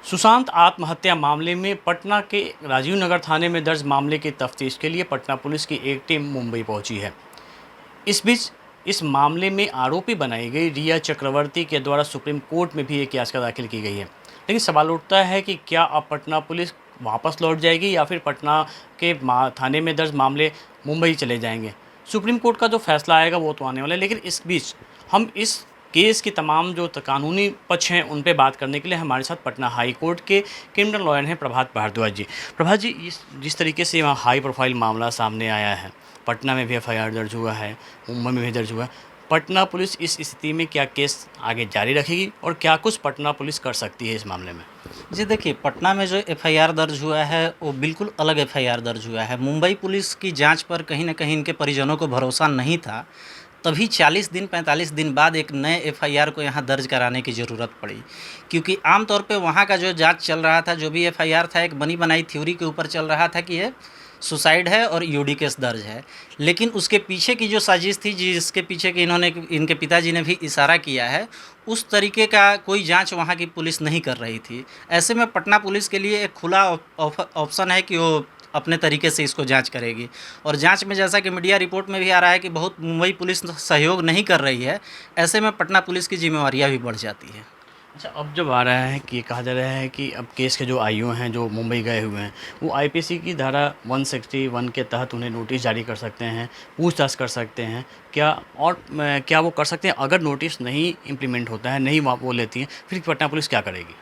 सुशांत आत्महत्या मामले में पटना के राजीव नगर थाने में दर्ज मामले की तफ्तीश के लिए पटना पुलिस की एक टीम मुंबई पहुंची है। इस बीच इस मामले में आरोपी बनाई गई रिया चक्रवर्ती के द्वारा सुप्रीम कोर्ट में भी एक याचिका दाखिल की गई है। लेकिन सवाल उठता है कि क्या अब पटना पुलिस वापस लौट जाएगी या फिर पटना के थाने में दर्ज मामले मुंबई चले जाएंगे। सुप्रीम कोर्ट का जो फैसला आएगा वो तो आने वाला है, लेकिन इस बीच हम इस केस की तमाम जो कानूनी पक्ष हैं उन पे बात करने के लिए हमारे साथ पटना हाई कोर्ट के क्रिमिनल लॉयर हैं प्रभात भारद्वाज जी। प्रभात जी, जिस तरीके से वहाँ हाई प्रोफाइल मामला सामने आया है, पटना में भी एफआईआर दर्ज हुआ है, मुंबई में भी दर्ज हुआ है, पटना पुलिस इस स्थिति में क्या केस आगे जारी रखेगी और क्या कुछ पटना पुलिस कर सकती है इस मामले में? जी देखिए, पटना में जो एफआईआर दर्ज हुआ है वो बिल्कुल अलग एफआईआर दर्ज हुआ है। मुंबई पुलिस की जांच पर कहीं न कहीं इनके परिजनों को भरोसा नहीं था, तभी 40 दिन 45 दिन बाद एक नए एफआईआर को यहाँ दर्ज कराने की ज़रूरत पड़ी। क्योंकि आम तौर पे वहाँ का जो जांच चल रहा था, जो भी एफआईआर था, एक बनी बनाई थ्योरी के ऊपर चल रहा था कि ये सुसाइड है और यूडी केस दर्ज है। लेकिन उसके पीछे की जो साजिश थी, जिसके पीछे कि इनके पिताजी ने भी इशारा किया है, उस तरीके का कोई जांच वहाँ की पुलिस नहीं कर रही थी। ऐसे में पटना पुलिस के लिए एक खुला ऑप्शन है कि वो अपने तरीके से इसको जांच करेगी। और जांच में जैसा कि मीडिया रिपोर्ट में भी आ रहा है कि बहुत मुंबई पुलिस सहयोग नहीं कर रही है, ऐसे में पटना पुलिस की जिम्मेवारियाँ भी बढ़ जाती हैं। अच्छा, अब जब आ रहा है कि कहा जा रहा है कि अब केस के जो आईओ हैं जो मुंबई गए हुए हैं, वो आईपीसी की धारा 161 के तहत उन्हें नोटिस जारी कर सकते हैं, पूछताछ कर सकते हैं। क्या वो कर सकते हैं? अगर नोटिस नहीं इम्प्लीमेंट होता है, नहीं वो लेती हैं, फिर पटना पुलिस क्या करेगी?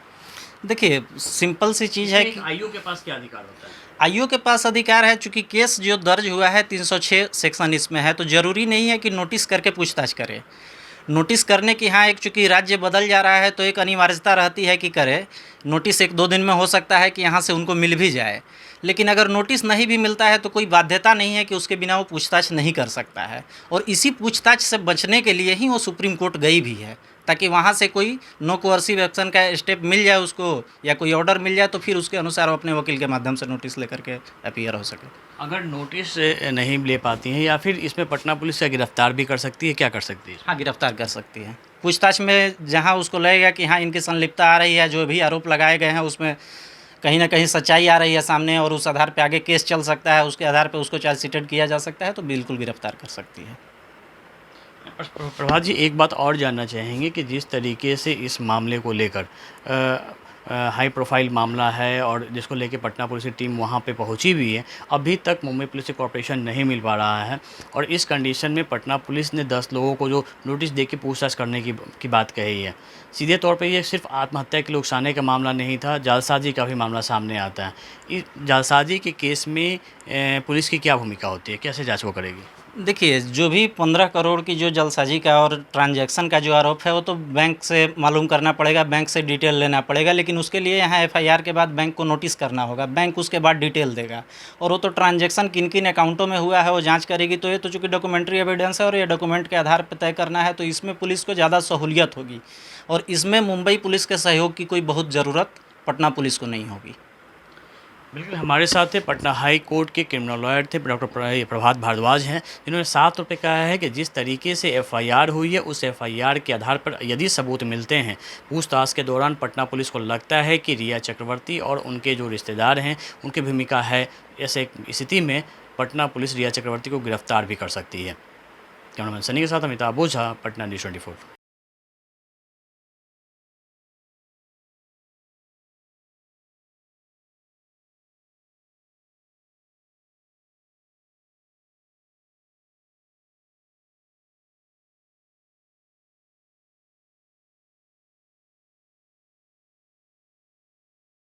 देखिए, सिंपल सी चीज़ है कि आईओ के पास क्या अधिकार होता है? आईओ के पास अधिकार है, चूँकि केस जो दर्ज हुआ है 306 सेक्शन इसमें है, तो ज़रूरी नहीं है कि नोटिस करके पूछताछ करे। नोटिस करने की, हाँ, एक चूँकि राज्य बदल जा रहा है तो एक अनिवार्यता रहती है कि करे। नोटिस 1-2 दिन में हो सकता है कि यहाँ से उनको मिल भी जाए, लेकिन अगर नोटिस नहीं भी मिलता है तो कोई बाध्यता नहीं है कि उसके बिना वो पूछताछ नहीं कर सकता है। और इसी पूछताछ से बचने के लिए ही वो सुप्रीम कोर्ट गई भी है, ताकि वहाँ से कोई नो कोअर्सिव एक्शन का स्टेप मिल जाए उसको, या कोई ऑर्डर मिल जाए, तो फिर उसके अनुसार वो अपने वकील के माध्यम से नोटिस लेकर के अपीयर हो सके। अगर नोटिस नहीं ले पाती हैं या फिर इसमें पटना पुलिस क्या गिरफ्तार भी कर सकती है? क्या कर सकती है? हाँ, गिरफ्तार कर सकती है। पूछताछ में जहाँ उसको लगेगा कि हाँ, इनकी संलिप्तता आ रही है, जो भी आरोप लगाए गए हैं उसमें कहीं न कहीं सच्चाई आ रही है सामने, और उस आधार पे आगे केस चल सकता है, उसके आधार पे उसको चार्जशीटेड किया जा सकता है, तो बिल्कुल गिरफ्तार कर सकती है। प्रभात जी, एक बात और जानना चाहेंगे कि जिस तरीके से इस मामले को लेकर हाई प्रोफाइल मामला है और जिसको लेके पटना पुलिस की टीम वहाँ पे पहुँची भी है, अभी तक मुंबई पुलिस से कॉर्पोरेशन नहीं मिल पा रहा है और इस कंडीशन में पटना पुलिस ने 10 लोगों को जो नोटिस दे के पूछताछ करने की बात कही है। सीधे तौर पे ये सिर्फ आत्महत्या के उकसाने का मामला नहीं था, जालसाजी का भी मामला सामने आता है। इस जालसाजी के केस में पुलिस की क्या भूमिका होती है? कैसे जाँच वो करेगी? देखिए, जो भी 15 करोड़ की जो जालसाजी का और ट्रांजैक्शन का जो आरोप है, वो तो बैंक से मालूम करना पड़ेगा, बैंक से डिटेल लेना पड़ेगा। लेकिन उसके लिए यहाँ एफआईआर के बाद बैंक को नोटिस करना होगा, बैंक उसके बाद डिटेल देगा, और वो तो ट्रांजैक्शन किन किन अकाउंटों में हुआ है वो जांच करेगी। तो ये तो चूँकि डॉक्यूमेंट्री एविडेंस है और ये डॉक्यूमेंट के आधार पर तय करना है, तो इसमें पुलिस को ज़्यादा सहूलियत होगी, और इसमें मुंबई पुलिस के सहयोग की कोई बहुत ज़रूरत पटना पुलिस को नहीं होगी। बिल्कुल, हमारे साथ थे पटना हाई कोर्ट के क्रिमिनल लॉयर थे डॉक्टर प्रभात भारद्वाज हैं, जिन्होंने साफ तौर पे कहा है कि जिस तरीके से एफआईआर हुई है उस एफआईआर के आधार पर यदि सबूत मिलते हैं, पूछताछ के दौरान पटना पुलिस को लगता है कि रिया चक्रवर्ती और उनके जो रिश्तेदार हैं उनकी भूमिका है, ऐसे स्थिति में पटना पुलिस रिया चक्रवर्ती को गिरफ्तार भी कर सकती है। कैमरामैन सनी के साथ अमिताभ ओझा, पटना न्यूज़ 24।